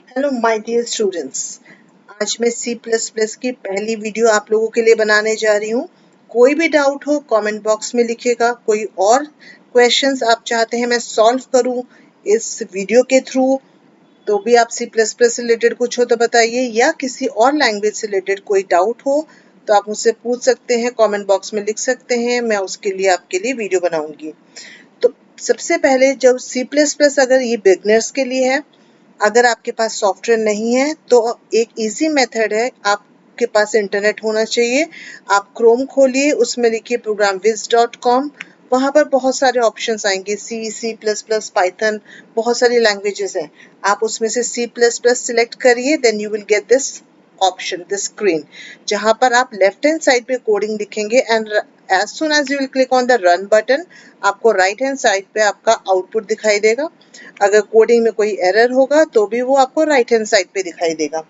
Hello my dear students. आज मैं सी plus plus की पहली वीडियो आप लोगों के लिए बनाने जा रही हूँ। कोई भी डाउट हो कमेंट बॉक्स में लिखिएगा। कोई और क्वेश्चंस आप चाहते हैं मैं सॉल्व करूँ इस वीडियो के थ्रू, तो भी आप सी प्लस प्लस से रिलेटेड कुछ हो तो बताइए, या किसी और लैंग्वेज से रिलेटेड कोई डाउट हो तो आप मुझसे पूछ सकते हैं, कमेंट बॉक्स में लिख सकते हैं। मैं उसके लिए आपके लिए वीडियो बनाऊंगी। तो सबसे पहले जब सी प्लस प्लस अगर ये बिगनर्स के लिए है, अगर आपके पास सॉफ्टवेयर नहीं है तो एक इजी मेथड है, आपके पास इंटरनेट होना चाहिए। आप क्रोम खोलिए, उसमें लिखिए programviz.com। वहां पर बहुत सारे ऑप्शंस आएंगे, सी प्लस प्लस, पाइथन, बहुत सारी लैंग्वेजेस हैं। आप उसमें से सी प्लस प्लस सिलेक्ट करिए, then you will get this option, this screen, जहां पर आप लेफ्ट हैंड साइड पे कोडिंग लिखेंगे and as soon as you will click on the run button, आपको राइट हैंड साइड पे आपका आउटपुट दिखाई देगा। अगर कोडिंग में कोई एरर होगा तो भी वो आपको राइट हैंड साइड पे दिखाई देगा।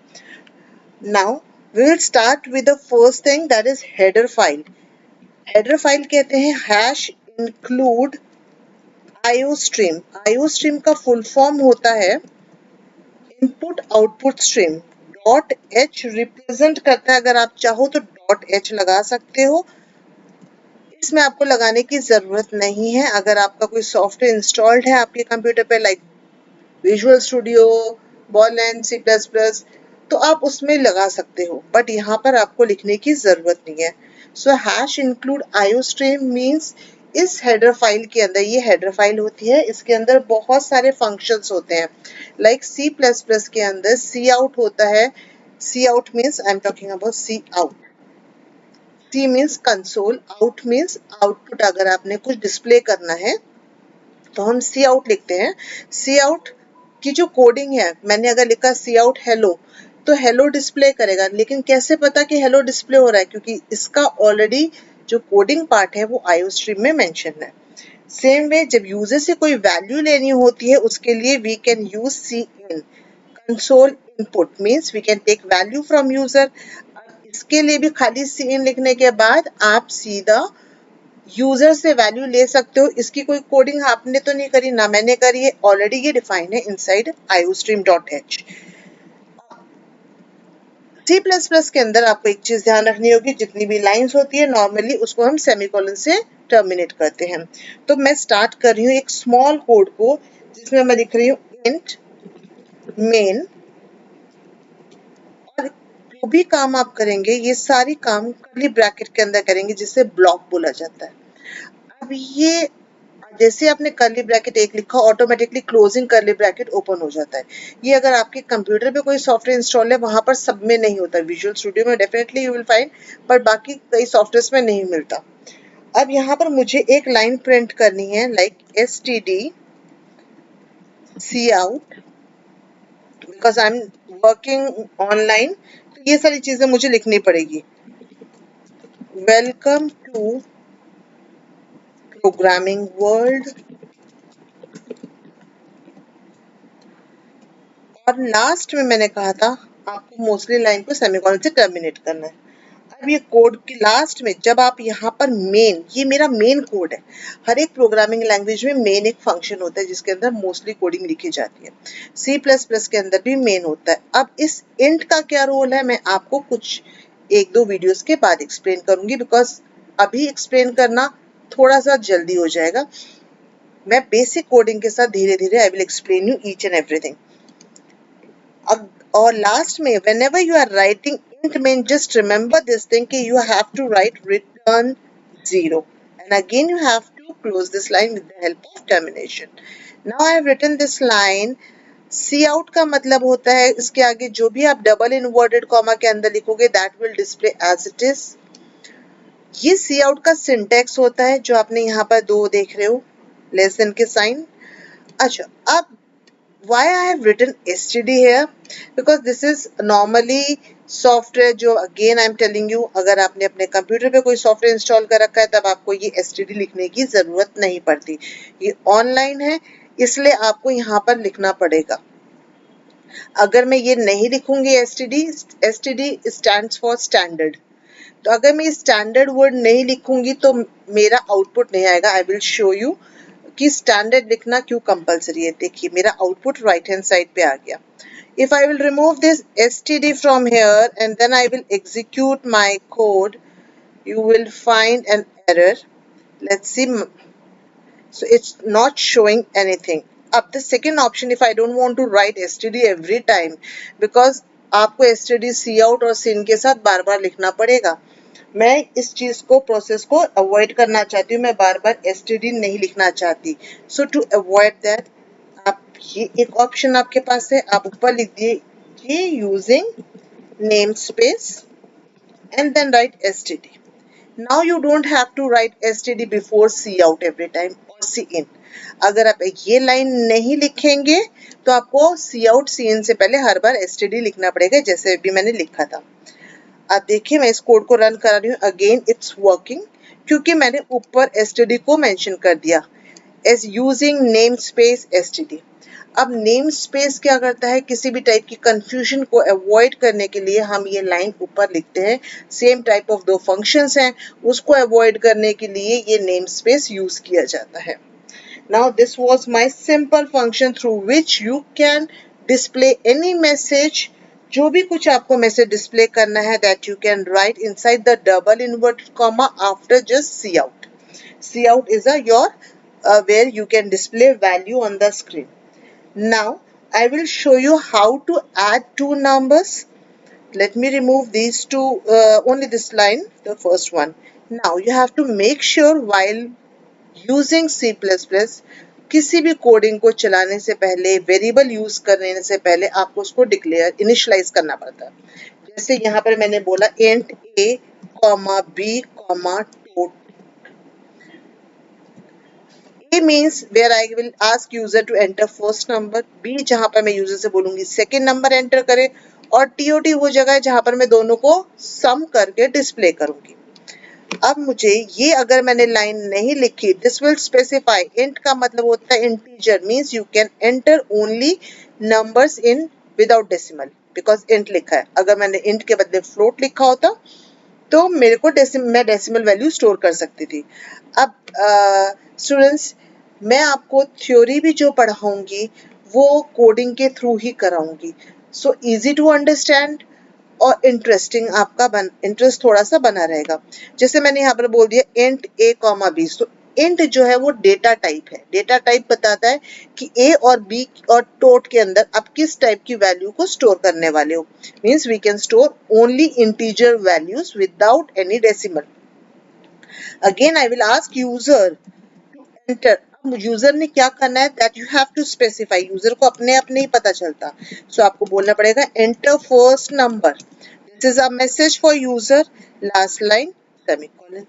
Now we will start with the first thing, that is header file. Header file कहते हैं हैश इंक्लूड आईओस्ट्रीम। आईओस्ट्रीम का फुल फॉर्म होता है input output stream. Dot H represent करता है, अगर आप चाहो तो डॉट एच लगा सकते हो, इसमें आपको लगाने की जरूरत नहीं है। अगर आपका कोई सॉफ्टवेयर इंस्टॉल्ड है आपके कंप्यूटर पे, like visual studio, ball and C plus plus, तो आप उसमें लगा सकते हो, बट यहाँ पर आपको लिखने की जरूरत नहीं है। So hash include IO stream means इस हेडर फाइल के अंदर, ये हेडर फाइल होती है, इसके अंदर बहुत सारे फंक्शंस होते हैं। लाइक सी प्लस प्लस के अंदर सी आउट होता है। C out means I am talking about C out. C means console, out means output. अगर आपने कुछ डिस्प्ले करना है तो हम सी आउट लिखते हैं। सी आउट की जो कोडिंग है, मैंने अगर लिखा सी आउट हेलो, तो हेलो डिस्प्ले करेगा, लेकिन कैसे पता कि हेलो डिस्प्ले हो रहा है, क्योंकि इसका ऑलरेडी जो कोडिंग पार्ट है वो आईओ स्ट्रीम में मेंशन है। सेम वे जब यूजर से कोई वैल्यू लेनी होती है, उसके लिए we can use cin. Console input means we can take value from user. इसके लिए भी खाली सी इन लिखने के बाद आप सीधा यूजर से वैल्यू ले सकते हो। इसकी कोई कोडिंग आपने तो नहीं करी, ना मैंने करी है, ऑलरेडी ये डिफाइन है इनसाइड iostream.h। सी प्लस प्लस के अंदर आपको एक चीज ध्यान रखनी होगी, जितनी भी लाइंस होती है नॉर्मली उसको हम सेमीकोलन से टर्मिनेट करते हैं। तो मैं स्टार्ट कर रही हूँ एक स्मॉल कोड को, जिसमें मैं लिख रही हूँ इंट मेन। और जो भी काम आप करेंगे ये सारी काम कर्ली ब्रैकेट के अंदर करेंगे, जिसे ब्लॉक बोला जाता है। अब ये जैसे आपने कर्ली ब्रैकेट एक लिखा, automatically closing curly bracket open हो जाता है। ये अगर आपके कंप्यूटर पे कोई सॉफ्टवेयर इंस्टॉल है वहां पर सब में नहीं होता। विजुअल स्टूडियो में डेफिनेटली यू विल फाइंड, पर बाकी कई सॉफ्टवेयर में नहीं मिलता। अब यहाँ पर मुझे एक लाइन प्रिंट करनी है, like std cout, because I am working online, तो ये सारी चीजें मुझे लिखनी पड़ेगी। Welcome to programming world. और लास्ट में मैंने कहा था आपको मोस्टली लाइन को सेमीकोलन से टर्मिनेट करना है। अब ये कोड के लास्ट में जब आप यहाँ पर मेन, ये मेरा मेन कोड है। हर एक प्रोग्रामिंग लैंग्वेज में मेन एक फंक्शन होता है जिसके अंदर मोस्टली कोडिंग लिखी जाती है। सी प्लस प्लस के अंदर भी मेन होता है। अब इस इंट का क्या रोल है मैं आपको कुछ एक दो वीडियोस के बाद एक्सप्लेन करूंगी, बिकॉज अभी एक्सप्लेन करना थोड़ा सा जल्दी हो जाएगा। मैं बेसिक कोडिंग के साथ धीरे धीरे I will explain you each and everything. अब और लास्ट में whenever you are writing int main, just remember this thing कि you have to write return 0, and again you have to close this line with the help of termination. Now I have written this line. Cout का मतलब होता है इसके आगे जो भी आप डबल इनवर्टेड कॉमा के अंदर लिखोगे that will display as it is. ये सी आउट का सिंटेक्स होता है जो आपने यहाँ पर दो देख रहे हो, लेस देन के साइन। अच्छा, अब why I have written std here, because this is normally software जो again I am telling you, अगर आपने अपने कंप्यूटर पे कोई सॉफ्टवेयर इंस्टॉल कर रखा है तब आपको ये std लिखने की जरूरत नहीं पड़ती। ये ऑनलाइन है इसलिए आपको यहाँ पर लिखना पड़ेगा। अगर मैं ये नहीं लिखूंगी std stands for standard, तो अगर मैं स्टैंडर्ड वर्ड नहीं लिखूंगी तो मेरा आउटपुट नहीं आएगा। आई विल शो यू कि स्टैंडर्ड लिखना क्यों कंपलसरी है। देखिए मेरा आउटपुट राइट हैंड साइड पे आ गया। If I will remove this std from here and then I will execute my code, you will find an error. Let's see. So it's not showing anything. Up the second option, if I don't want to write std every time, because आपको std cout और sin के साथ बार बार लिखना पड़ेगा, मैं इस चीज को प्रोसेस को अवॉइड करना चाहती हूँ, मैं बार बार std नहीं लिखना चाहती। सो टू अवॉइड दैट, आप ये एक ऑप्शन आपके पास है, आप ऊपर लिख दीजिए using name space and then write std. Now you don't have to write std before cout every time or cin. अगर आप ये लाइन नहीं लिखेंगे तो आपको cout cin से पहले हर बार std लिखना पड़ेगा, जैसे भी मैंने लिखा था। अब देखिए मैं इस कोड को रन कर रही हूँ, अगेन इट्स वर्किंग, क्योंकि मैंने ऊपर std को मेंशन कर दिया as using namespace std। अब नेम स्पेस क्या करता है, किसी भी टाइप की कंफ्यूजन को अवॉइड करने के लिए हम ये लाइन ऊपर लिखते हैं। सेम टाइप ऑफ दो फंक्शंस हैं, उसको अवॉइड करने के लिए ये नेम स्पेस यूज किया जाता है। Now this was my simple function through which you can display any message. जो भी कुछ आपको मैसेज डिस्प्ले करना है, that you can write inside the double inverted comma after just cout. Cout is your where you can display value on the screen. Now I will show you how to add two numbers. Let me remove these two, only this line, the first one. Now you have to make sure while using C++, किसी भी coding को चलाने से पहले, variable use करने से पहले आपको उसको डिक्लेयर इनिशियलाइज करना पड़ता है। जैसे यहाँ पर मैंने बोला int a, b, total. A means where I will ask user to enter first number, B जहां पर मैं यूजर से बोलूंगी सेकेंड नंबर एंटर करे, और TOT वो जगह है जहां पर मैं दोनों को सम करके डिस्प्ले करूंगी। अब मुझे ये अगर मैंने लाइन नहीं लिखी, दिस विल स्पेसिफाई, इंट का मतलब होता है integer, means you can enter only numbers in without decimal, because int लिखा है। अगर मैंने इंट के बदले फ्लोट लिखा होता तो मेरे को मैं डेसिमल वैल्यू स्टोर कर सकती थी। अब स्टूडेंट्स, मैं आपको थ्योरी भी जो पढ़ाऊंगी वो कोडिंग के थ्रू ही कराऊंगी, सो इजी टू अंडरस्टैंड और इंटरेस्टिंग, आपका इंटरेस्ट थोड़ा सा बना रहेगा। जैसे मैंने यहाँ पर बोल दिया इंट a, b, तो इंट जो है वो डेटा टाइप है। डेटा टाइप बताता है कि a और b और टोट के अंदर आप किस टाइप की वैल्यू को स्टोर करने वाले हो। Means we can store only integer values without any decimal. Again I will ask user to enter. User ने क्या करना है, that you have to specify, user को अपने आप नहीं पता चलता, सो आपको बोलना पड़ेगा enter first number, this is a message for user, last line semicolon.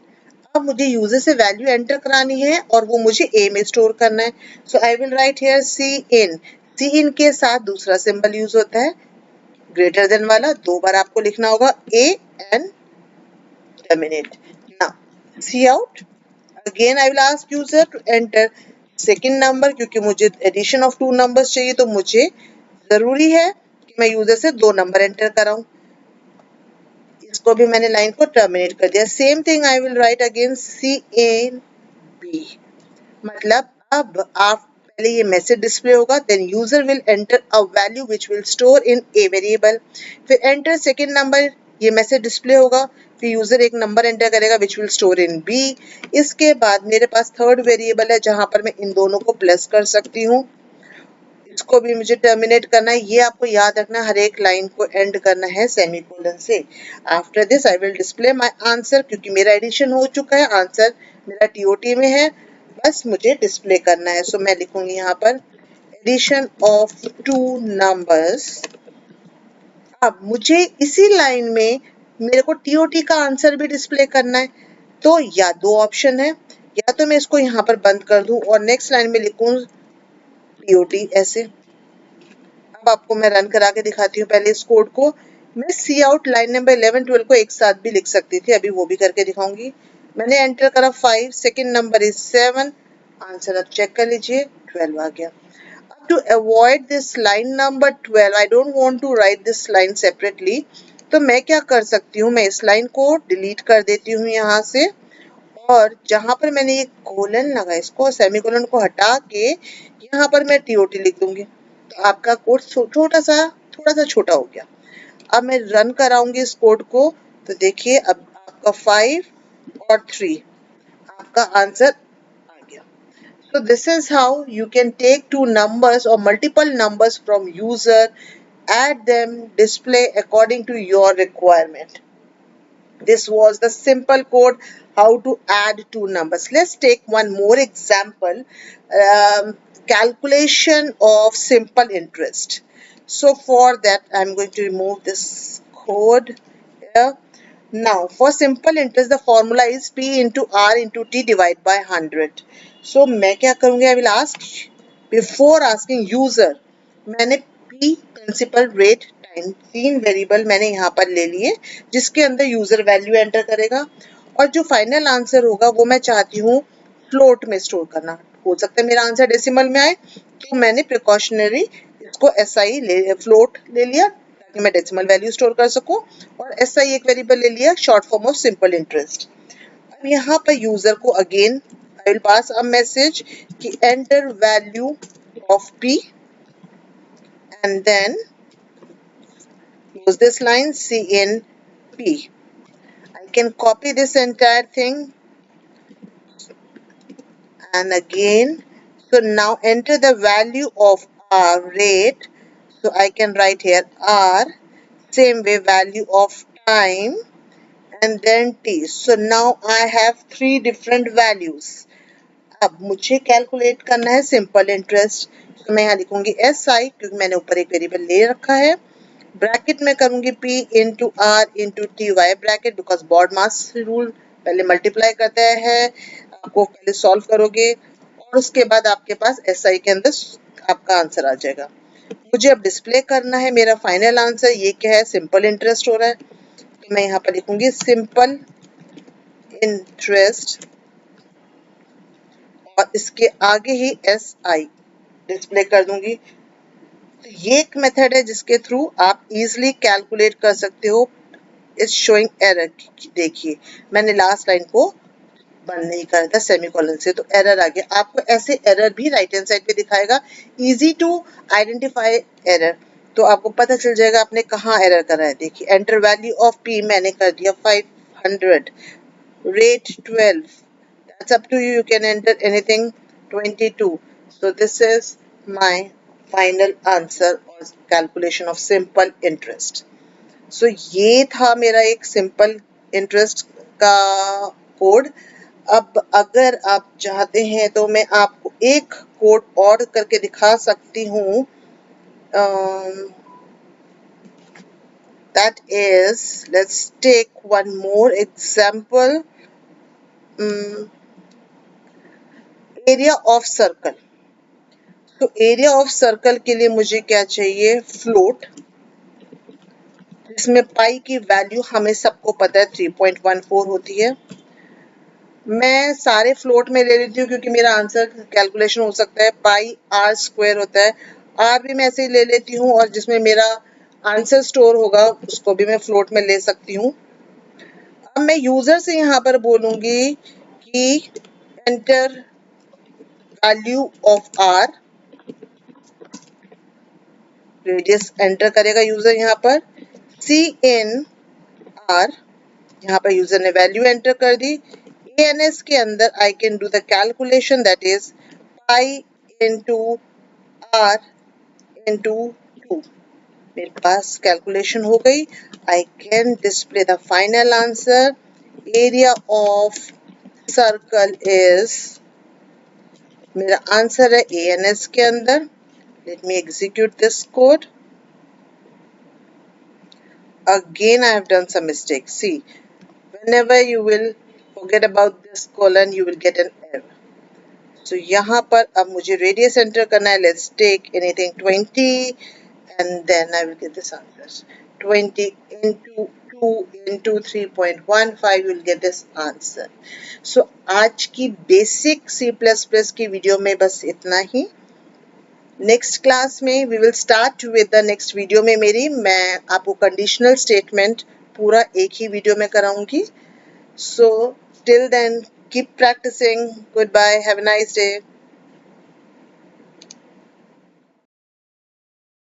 अब मुझे यूजर से वैल्यू एंटर करानी है और वो मुझे ए में स्टोर करना है, सो आई विल राइट हियर सी इन। सी इन के साथ दूसरा सिंबल यूज होता है ग्रेटर देन वाला, दो बार आपको लिखना होगा a and terminate. Now cout, again I will ask user to enter second number, क्योंकि मुझे एडिशन ऑफ टू नंबर्स चाहिए, तो मुझे जरूरी है कि मैं यूजर से दो नंबर एंटर कराऊं। इसको भी मैंने लाइन को टर्मिनेट कर दिया। Same thing I will write again cin b, मतलब अब आप पहले ये मैसेज डिस्प्ले होगा, then user will enter a value which will store in a variable, फिर एंटर सेकेंड नंबर, ये मैसेज डिस्प्ले होगा, फिर यूजर एक नंबर एंटर करेगा which will store in b. इसके बाद मेरे पास थर्ड वेरिएबल है जहां पर मैं इन दोनों को प्लस कर सकती हूँ, इसको भी मुझे टर्मिनेट करना है। ये आपको याद रखना, हर एक लाइन को एंड करना है सेमीकोलन से। After this I will display my answer, क्योंकि मेरा एडिशन हो चुका है, आंसर मेरा टीओटी में है, बस मुझे डिस्प्ले करना है। सो मैं लिखूंगी यहाँ पर एडिशन ऑफ टू नंबर्स। अब मुझे इसी लाइन में मेरे को टीओटी का आंसर भी डिस्प्ले करना है, तो या दो ऑप्शन है, या तो मैं इसको यहाँ पर बंद कर दूं और नेक्स्ट लाइन में लिखूं टीओटी ऐसे। अब आपको मैं रन करा के दिखाती हूँ पहले इस कोड को। मैं सी आउट लाइन नंबर 11, 12 को एक साथ भी लिख सकती थी, अभी वो भी करके दिखाऊंगी। मैंने एंटर करा 5, सेकेंड नंबर इज 7, आंसर अब चेक कर लीजिए 12 आ गया। अब to avoid this line number 12, I don't want to write this line separately, तो मैं क्या कर सकती हूँ, मैं इस लाइन को डिलीट कर देती हूँ यहाँ से और जहां पर मैंने ये कोलन लगा, इसको सेमीकोलन को हटा के यहाँ पर मैं टीओटी लिख दूंगी, तो आपका कोड थोड़ा सा छोटा हो गया। अब मैं रन कराऊंगी इस कोड को, तो देखिए अब आपका 5 और 3 आपका आंसर आ गया। So this is how you can take two numbers or multiple numbers from user, add them, display according to your requirement. This was the simple code how to add two numbers. Let's take one more example. Calculation of simple interest. So for that I'm going to remove this code here. Now for simple interest the formula is P into R into T divided by 100. So मैं क्या करूँगी, I will ask before asking user, मैंने P principal rate time 3 variable मैंने यहाँ पर ले लिए जिसके अंदर यूजर वैल्यू एंटर करेगा और जो फाइनल आंसर होगा वो मैं चाहती हूँ फ्लोट में स्टोर करना। हो सकता है मेरा आंसर डेसिमल में आए, तो मैंने प्रिकॉशनरी इसको एसआई फ्लोट ले लिया ताकि मैं डेसिमल वैल्यू स्टोर कर सकूं, और एसआई एक वेरिएबल ले लिया short form of simple interest. अब यहाँ पर यूजर को again I will pass a message कि enter value of P and then use this line C in P. I can copy this entire thing and again, so now enter the value of R rate, so I can write here R, same way value of time and then T. So now I have three different values. अब मुझे calculate करना है simple interest, तो मैं यहाँ लिखूंगी S I क्योंकि मैंने ऊपर एक वेरिएबल ले रखा है, ब्रैकेट में करूंगी P into R into T why bracket, because BODMAS rule पहले मल्टीप्लाई करता है, आपको पहले सॉल्व करोगे और उसके बाद आपके पास एस आई के अंदर आपका आंसर आ जाएगा। मुझे अब डिस्प्ले करना है मेरा फाइनल आंसर, ये क्या है, सिंपल इंटरेस्ट हो रहा है, तो मैं यहाँ पर लिखूंगी सिंपल इंटरेस्ट और इसके आगे ही एस आई डिस्प्ले कर दूंगी। तो ये एक मेथड है जिसके थ्रू आप इजीली कैलकुलेट कर सकते हो। इट्स शोइंग एरर, देखिए मैंने लास्ट लाइन को बंद नहीं करा था सेमीकोलन से, तो एरर आ गया। आपको ऐसे एरर भी राइट हैंड साइड पे दिखाएगा, इजी टू आइडेंटिफाई एरर, तो आपको पता चल जाएगा आपने कहाँ एरर करा है। देखिए एंटर वैल्यू ऑफ पी मैंने कर दिया 500, rate 12, that's up to you, you can enter anything 22. So this is my final answer or calculation of simple interest. So ये था मेरा एक simple interest का कोड। अब अगर आप चाहते हैं तो मैं आपको एक कोड और करके दिखा सकती हूँ, that is, let's take one more example. Area of circle, तो एरिया ऑफ सर्कल के लिए मुझे क्या चाहिए, फ्लोट, जिसमें पाई की वैल्यू हमें सबको पता है 3.14 होती है। मैं सारे फ्लोट में ले लेती हूँ क्योंकि मेरा आंसर कैलकुलेशन हो सकता है, पाई आर स्क्वायर होता है, आर भी मैं ऐसे ही ले लेती हूँ और जिसमें मेरा आंसर स्टोर होगा उसको भी मैं फ्लोट में ले सकती हूँ। अब मैं यूजर से यहाँ पर बोलूंगी कि enter value of R, radius enter करेगा यूजर यहाँ पर, सी इन आर, यहाँ पर यूजर ने वैल्यू एंटर कर दी, एएनएस के अंदर I can do the calculation that is pi into R into 2, मेरे पास कैलकुलेशन हो गई। I can display the final answer, area of circle is, मेरा आंसर है एएनएस के अंदर। Let me execute this code. Again, I have done some mistake. See, whenever you will forget about this colon, you will get an error. So यहाँ पर अब मुझे radius enter करना है. Let's take anything 20, and then I will get this answer. 20 into 2 into 3.15, you will get this answer. So आज की basic C++ की video में बस इतना ही। नेक्स्ट क्लास में we will start with the next video में मैं आपको कंडीशनल स्टेटमेंट पूरा एक ही वीडियो में कराऊंगी। So till then keep practicing. Goodbye. Have a nice day.